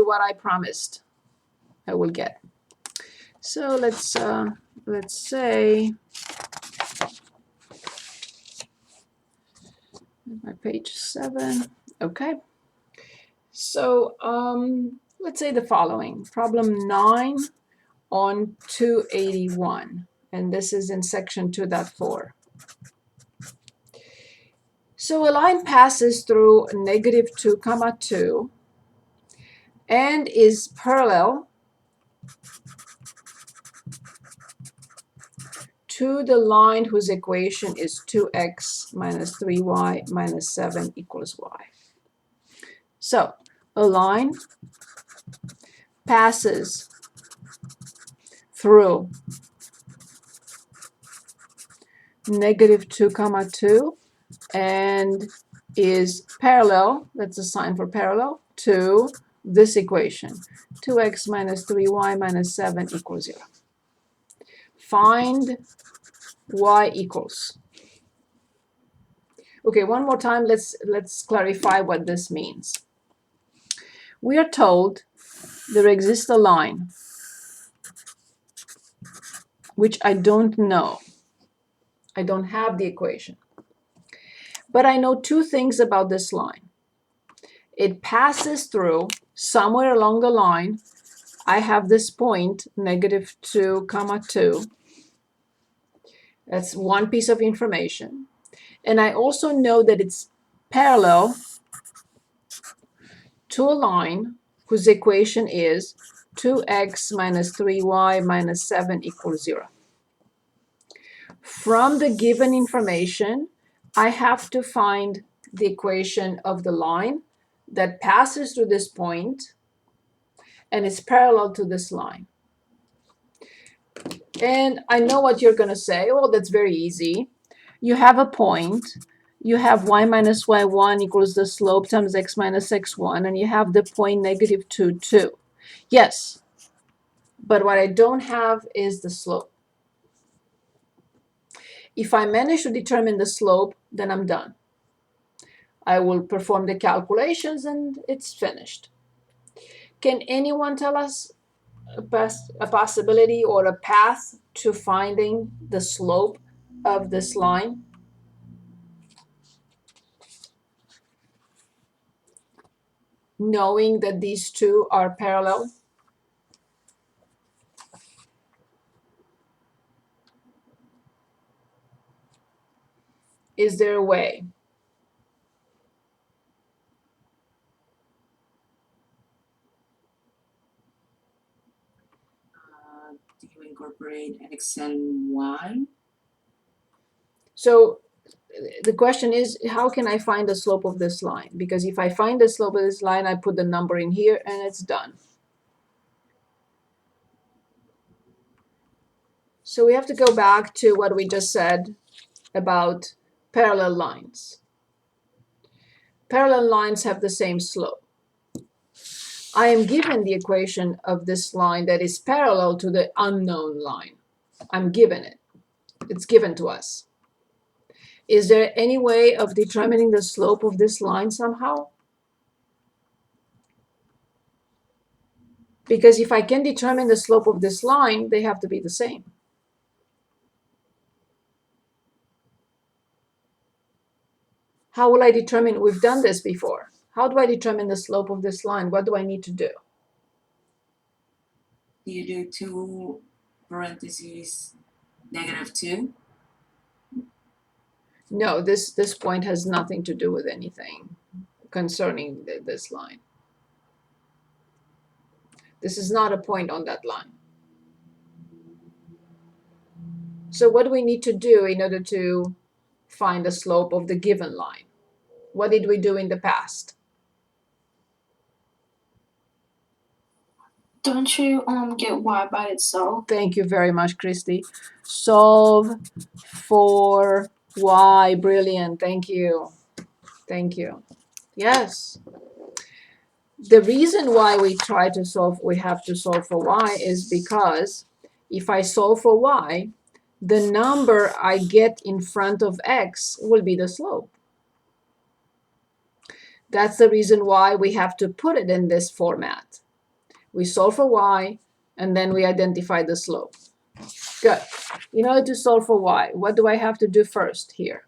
what I promised I will get. So let's say my page 7. Okay. So let's say the following. Problem 9 on 281. And this is in section 2.4. So a line passes through -2, 2 and is parallel to the line whose equation is 2x minus 3y minus 7 equals y. So a line passes through -2, 2 and is parallel, that's a sign for parallel, to this equation, 2x minus 3y minus 7 equals 0. Find y equals. Okay, one more time, let's clarify what this means. We are told there exists a line which I don't know. I don't have the equation. But I know two things about this line. It passes through, somewhere along the line, I have this point, -2, 2. That's one piece of information. And I also know that it's parallel to a line whose equation is 2x minus 3y minus 7 equals 0. From the given information, I have to find the equation of the line that passes through this point and is parallel to this line. And I know what you're going to say. Well, that's very easy. You have a point. You have y minus y1 equals the slope times x minus x1, and you have the point -2, 2. Yes, but what I don't have is the slope. If I manage to determine the slope, then I'm done. I will perform the calculations and it's finished. Can anyone tell us a possibility or a path to finding the slope of this line? Knowing that these two are parallel? Is there a way? Do you incorporate x and y? So the question is, how can I find the slope of this line? Because if I find the slope of this line, I put the number in here and it's done. So we have to go back to what we just said about parallel lines. Parallel lines have the same slope. I am given the equation of this line that is parallel to the unknown line. I'm given it. It's given to us. Is there any way of determining the slope of this line somehow? Because if I can determine the slope of this line, they have to be the same. How will I determine? We've done this before. How do I determine the slope of this line? What do I need to do? Do you do 2 parentheses -2? No, this point has nothing to do with anything concerning this line. This is not a point on that line. So what do we need to do in order to find the slope of the given line? What did we do in the past? Don't you get y by itself? Thank you very much, Christy. Solve for y. Brilliant. Thank you. Thank you. Yes. The reason why we have to solve for y is because if I solve for y, the number I get in front of x will be the slope. That's the reason why we have to put it in this format. We solve for y, and then we identify the slope. Good. In order to solve for y, what do I have to do first here?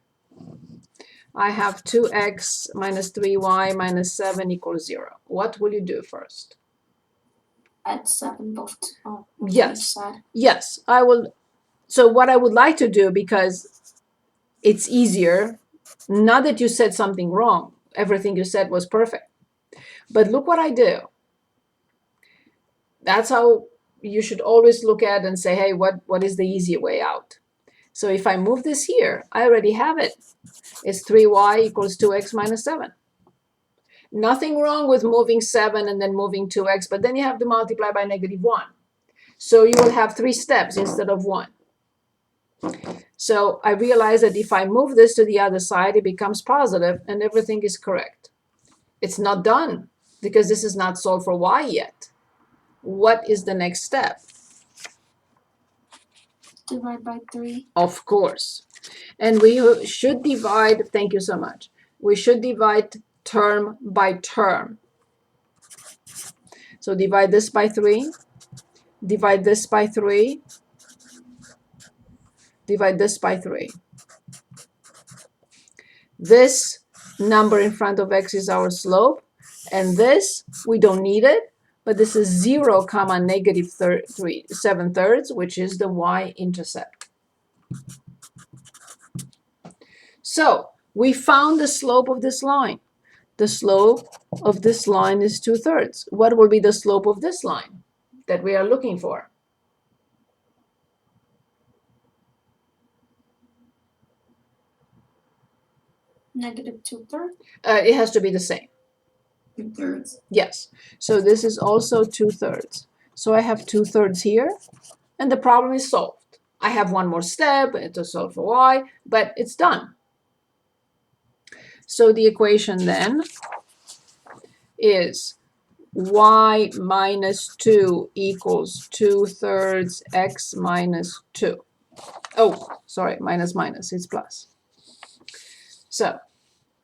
I have 2x minus 3y minus 7 equals 0. What will you do first? Add 7 both on Yes. each side. Yes, I will. So what I would like to do, because it's easier, not that you said something wrong. Everything you said was perfect. But look what I do. That's how you should always look at and say, hey, what is the easier way out? So if I move this here, I already have it. It's 3y equals 2x minus 7. Nothing wrong with moving 7 and then moving 2x, but then you have to multiply by negative 1. So you will have 3 steps instead of 1. So I realize that if I move this to the other side, it becomes positive and everything is correct. It's not done because this is not solved for y yet. What is the next step? Divide by 3. Of course. And we should divide, thank you so much. We should divide term by term. So divide this by 3, divide this by 3, divide this by 3. This number in front of x is our slope, and this, we don't need it, but this is 0 comma negative 7/3, which is the y-intercept. So we found the slope of this line. The slope of this line is 2/3. What will be the slope of this line that we are looking for? Negative 2/3. It has to be the same. 2/3. Yes. So this is also 2/3. So I have 2/3 here, and the problem is solved. I have one more step to solve for y, but it's done. So the equation then is y minus 2 equals 2/3 x minus 2. Oh, sorry, minus minus, it's plus. So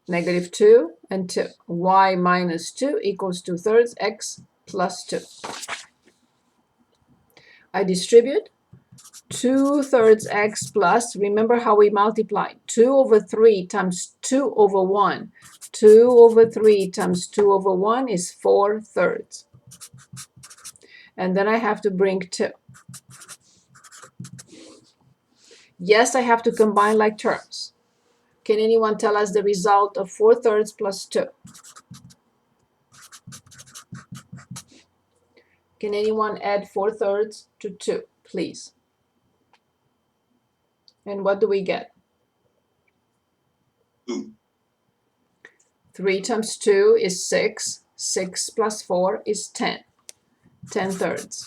negative 2 and 2. Y minus 2 equals 2/3 x plus 2. I distribute 2/3 x plus, remember how we multiplied, 2 over 3 times 2 over 1. 2 over 3 times 2 over 1 is 4/3. And then I have to bring 2. Yes, I have to combine like terms. Can anyone tell us the result of 4/3 plus 2? Can anyone add 4/3 to 2, please? And what do we get? 3 times 2 is 6. 6 plus 4 is 10. 10/3.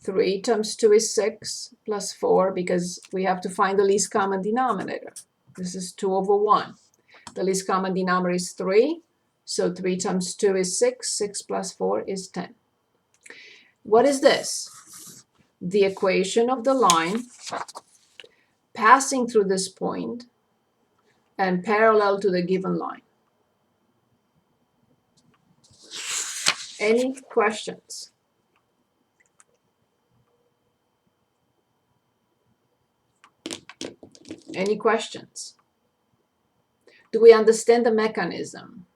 3 times 2 is 6 plus 4, because we have to find the least common denominator. This is 2 over 1. The least common denominator is 3. So 3 times 2 is 6. 6 plus 4 is 10. What is this? The equation of the line passing through this point and parallel to the given line. Any questions? Any questions? Do we understand the mechanism?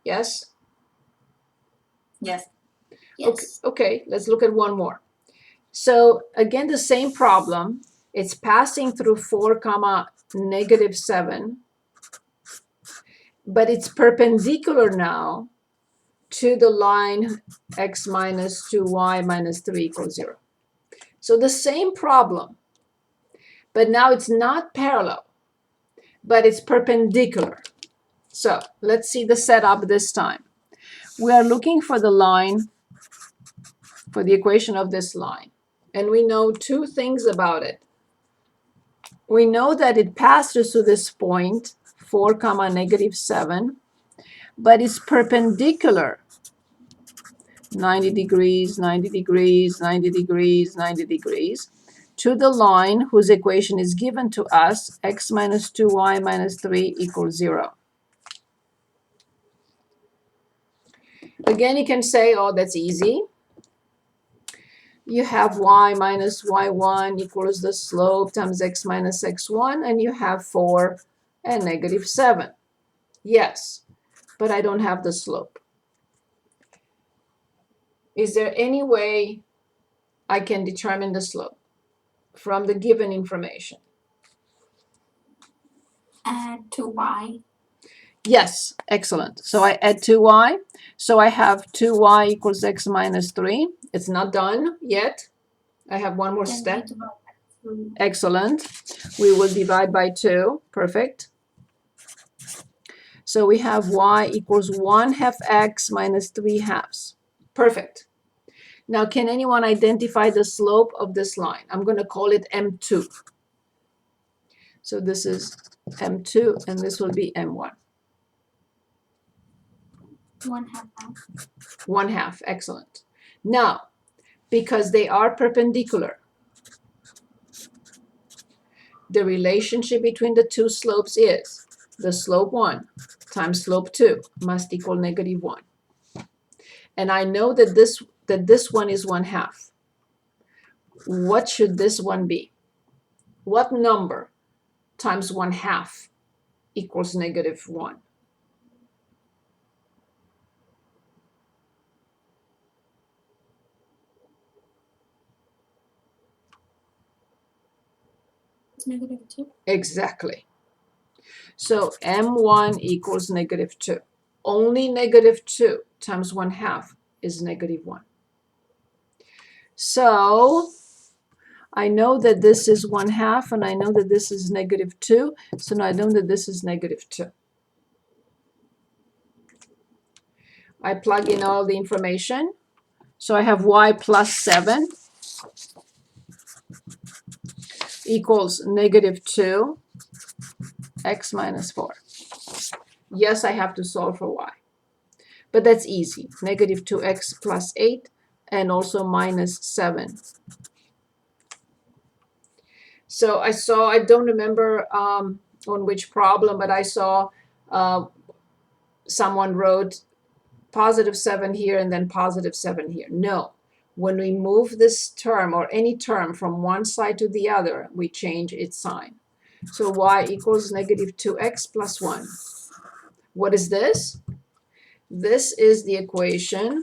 Yes? Yes. Yes. Okay, let's look at one more. So again, the same problem. It's passing through 4 comma negative 7, but it's perpendicular now to the line x minus 2y minus 3 equals 0. So the same problem, but now it's not parallel, but it's perpendicular. So let's see the setup this time. We are looking for the line, for the equation of this line. And we know two things about it. We know that it passes through this point, 4 comma negative 7, but it's perpendicular, 90 degrees, 90 degrees, 90 degrees, 90 degrees, to the line whose equation is given to us, x minus 2y minus 3 equals 0. Again, you can say, oh, that's easy. You have y minus y1 equals the slope times x minus x1, and you have 4 and negative 7. Yes, but I don't have the slope. Is there any way I can determine the slope from the given information? Add 2y. Yes, excellent. So I add 2y. So I have 2y equals x minus 3. It's not done yet. I have one more Then step. we divide by 2. Excellent. We will divide by 2. Perfect. So we have y equals 1 half x minus 3 halves. Perfect. Now, can anyone identify the slope of this line? I'm going to call it M2. So this is M2, and this will be M1. 1/2. 1/2. Excellent. Now, because they are perpendicular, the relationship between the two slopes is the slope 1 times slope 2 must equal negative 1. And I know that this one is 1/2. What should this one be? What number times 1/2 equals negative 1? It's negative 2. Exactly. So M1 equals negative 2. Only negative 2 times 1/2 is negative 1. So I know that this is 1/2, and I know that this is negative 2. So now I know that this is negative 2. I plug in all the information. So I have y plus 7 equals negative 2 x minus 4. Yes, I have to solve for y. But that's easy. Negative 2x plus 8 and also minus 7. So I don't remember on which problem, but I saw someone wrote positive 7 here and then positive 7 here. No. When we move this term or any term from one side to the other, we change its sign. So y equals negative 2x plus 1. What is this? This is the equation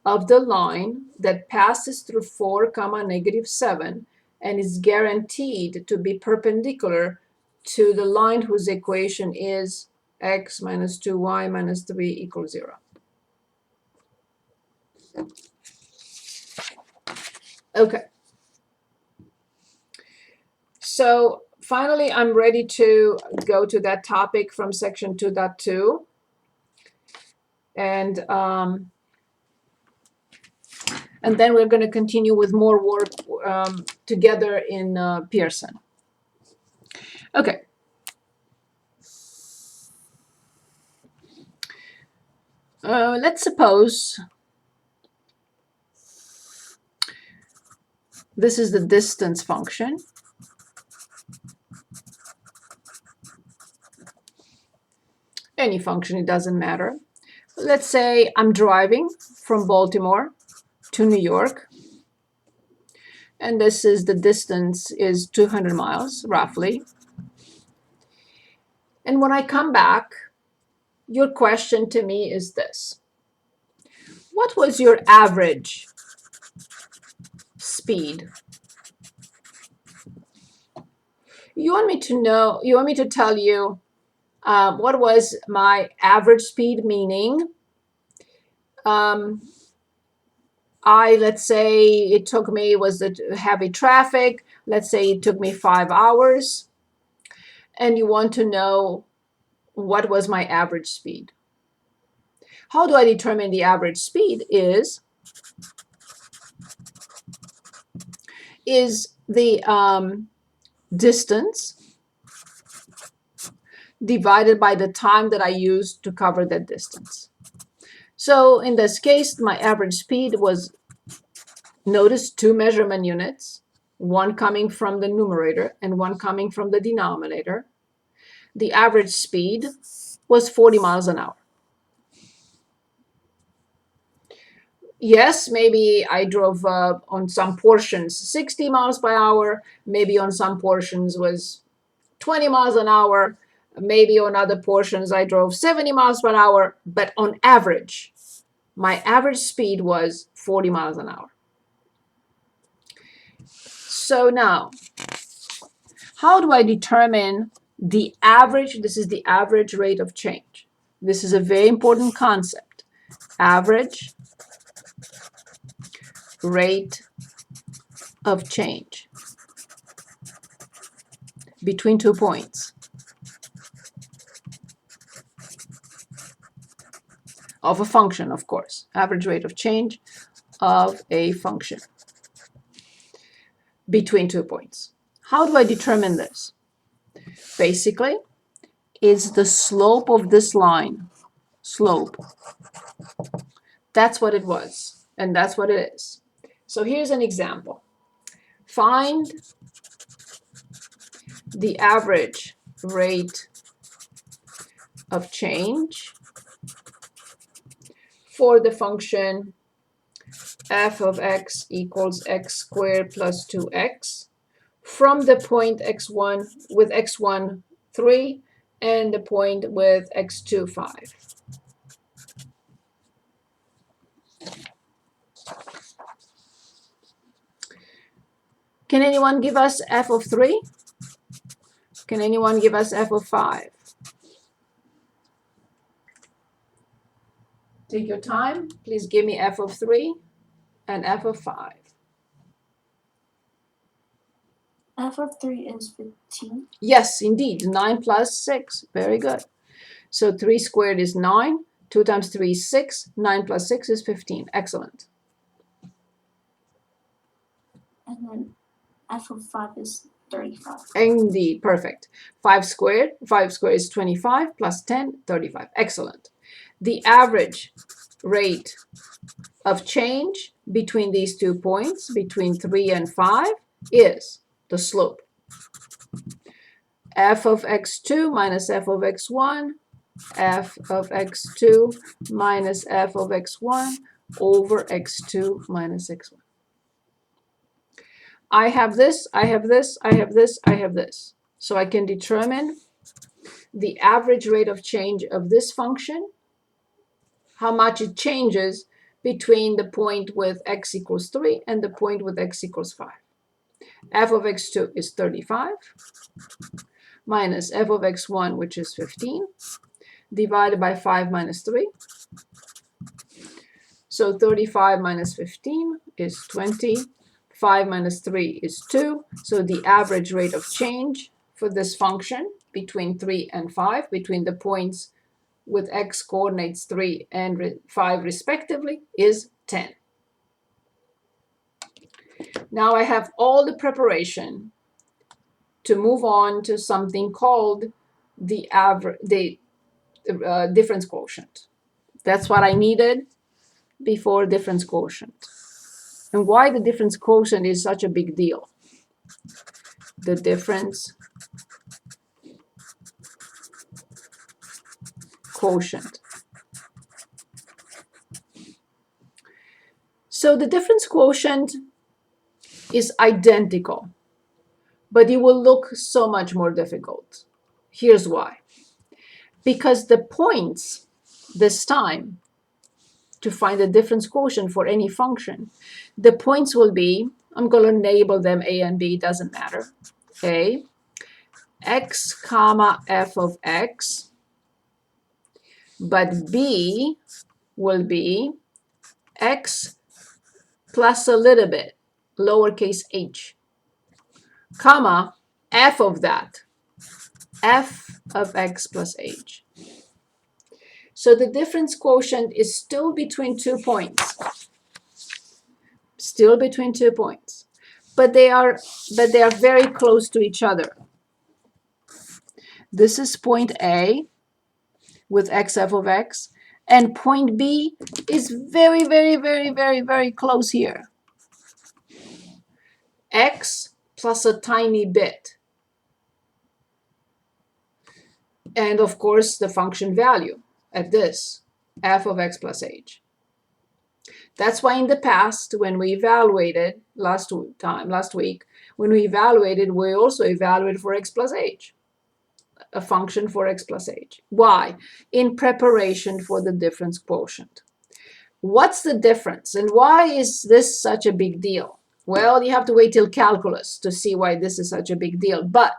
of the line that passes through 4 comma negative 7 and is guaranteed to be perpendicular to the line whose equation is x minus 2y minus 3 equals 0. Okay. So finally, I'm ready to go to that topic from section 2.2. And then we're going to continue with more work together in Pearson. Okay. Let's suppose this is the distance function. Any function, it doesn't matter. Let's say I'm driving from Baltimore to New York. And this is the distance is 200 miles, roughly. And when I come back, your question to me is this. What was your average speed? You want me to tell you what was my average speed, meaning let's say it took me, was it heavy traffic? Let's say it took me 5 hours. And you want to know what was my average speed. How do I determine the average speed is the distance divided by the time that I used to cover that distance. So in this case, my average speed was, notice, 2 measurement units, one coming from the numerator and one coming from the denominator. The average speed was 40 miles an hour. yes, maybe I drove on some portions 60 miles per hour, maybe on some portions was 20 miles an hour, maybe on other portions I drove 70 miles per hour, but on average, my average speed was 40 miles an hour. So now, how do I determine the average? This is the average rate of change. This is a very important concept. Average rate of change between 2 points of a function, of course. Average rate of change of a function between 2 points. How do I determine this? Basically, it's the slope of this line. Slope. That's what it was, and that's what it is. So here's an example. Find the average rate of change for the function f of x equals x squared plus 2x from the point x1 with x1 3 and the point with x2 5. Can anyone give us f of 3? Can anyone give us f of 5? Take your time. Please give me f of 3 and f of 5. F of 3 is 15. Yes, indeed. 9 plus 6. Very good. So 3 squared is 9. 2 times 3 is 6. 9 plus 6 is 15. Excellent. And then F of 5 is 35. Indeed. Perfect. 5 squared. 5 squared is 25 plus 10, 35. Excellent. The average rate of change between these 2 points, between 3 and 5, is the slope. F of x2 minus f of x1, f of x2 minus f of x1 over x2 minus x1. I have this, I have this, I have this, I have this. So I can determine the average rate of change of this function, how much it changes between the point with x equals 3 and the point with x equals 5. F of x2 is 35 minus f of x1, which is 15, divided by 5 minus 3. So 35 minus 15 is 20. 5 minus 3 is 2. So the average rate of change for this function between 3 and 5, between the points with x coordinates 3 and 5 respectively, is 10. Now I have all the preparation to move on to something called the difference quotient. That's what I needed before difference quotient. And why the difference quotient is such a big deal. The difference quotient. So the difference quotient is identical, but it will look so much more difficult. Here's why. Because the points this time to find the difference quotient for any function, the points will be, I'm going to label them A and B, doesn't matter. A, x comma f of x, but B will be x plus a little bit, lowercase h, comma, f of that, f of x plus h. So the difference quotient is still between 2 points. Still between 2 points. But they are very close to each other. This is point A with x f of x, and point B is very, very, very, very, very close here. X plus a tiny bit. And of course, the function value at this, f of x plus h. That's why in the past, when we evaluated last week, when we evaluated, we also evaluated for x plus h, a function for x plus h. Why? In preparation for the difference quotient. What's the difference and why is this such a big deal? Well, you have to wait till calculus to see why this is such a big deal. But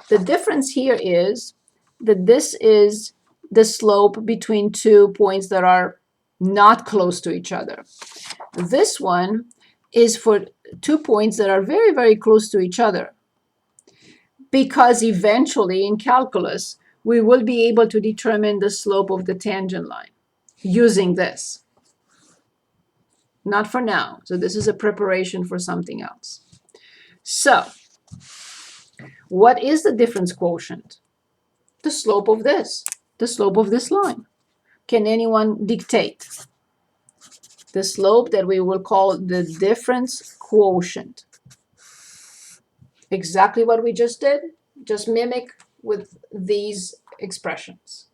the difference here is that this is the slope between 2 points that are not close to each other. This one is for 2 points that are very, very close to each other, because eventually in calculus, we will be able to determine the slope of the tangent line using this. Not for now. So this is a preparation for something else. So what is the difference quotient? The slope of this, the slope of this line. Can anyone dictate the slope that we will call the difference quotient? Exactly what we just did. Just mimic with these expressions.